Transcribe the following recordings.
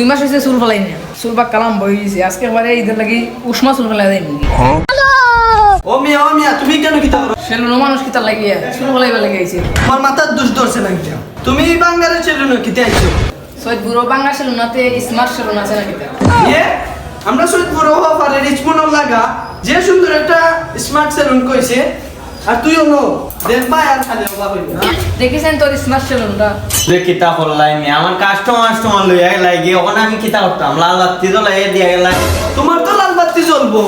মাস হয়েছে চুল ফেলাই না, চুল বা কালাম বই গেছে। আজকে একবারে ঈদের লাগি উষ্মা চুল ফেলাই দেয় নাকি? ও মিয়া তুমি কেন কিতা করো? সেলুনো মানুষ কিতা লাগিয়ে চুল ফেলাইবার লাগে আইছে। আমার মাথার দোষ ধরছে না কিতা? তুমি বাঙ্গারের ছেলে কিতে আইছো? সৈয়দ বুড়ো বাংলা সেলুনাতে স্মার্ট সেলুন আছে না কিতা? আমরা সৈয়দপুর হওয়া পারে রিচমন্ড লাগা যে সুন্দর একটা স্মার্ট সেলুন কইছে, আর তুইও নো দেখবা আর খালি অবাক হইবা। দেখেছেন তোর স্মার্ট সেলুনটা? তুই কিতা করলাই মি আমার কাস্টমার লইয়া লাগি ওখানে আমি কিতা করতাম লাল বাতি তো লাগিয়ে দিয়া গেলাম। তোমার তো লাল বাতি জ্বলবো,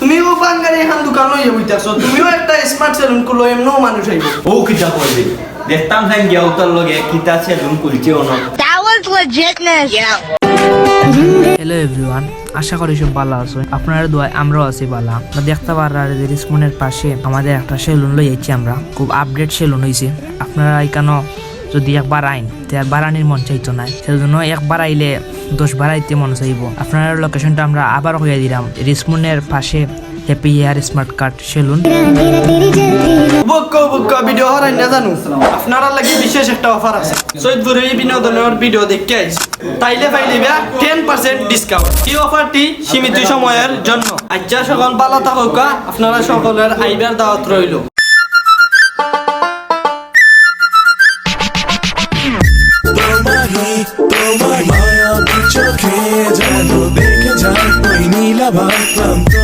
তুমিও বাঙ্গারি এখন দোকান লইয়া বইতাছো, তুমিও একটা স্মার্ট সেলুন খুলো, এমনও মানুষ আইব। ও কিতা করবি দেখতাম খান গিয়া উত্তর লগে কিতা সেলুন খুলছে ওনো। That was legitness. Yeah. Hello everyone, আশা করি সব ভালো আছো। আপনারা দোয়ায় আমরাও আছি ভালো। আমরা দেখতে পারার রিসমনের পাশে আমাদের একটা সেলুন লইয়াছি, আমরা খুব আপডেট সেলুন হয়েছে। আপনারা এখানে যদি একবার আইন তার বাড়ানির মন চাইতো না, সেজন্য একবার আইলে 10 বার আইতে মন চাইব। আপনার লোকেশনটা আমরা আবার হইয়া দিলাম, রিসমনের পাশে happy hair smart cut salon. বক্কা ভিডিও হরাই না জানো, আপনারা লাগি বিশেষ একটা অফার আছে। সৈয়দপুরে এই বিনোদনের ভিডিও দেখতে আইস তাইলে পাইলিবা 10% ডিসকাউন্ট। এই অফারটি সীমিত সময়ের জন্য। আচ্ছা সকল ভালো থাকুক, আপনারা সকলের আইবার দাওয়াত রইল। তোমার মায়া চোখে যেন দেখে যায় ওই নীলাভ ক্লান্ত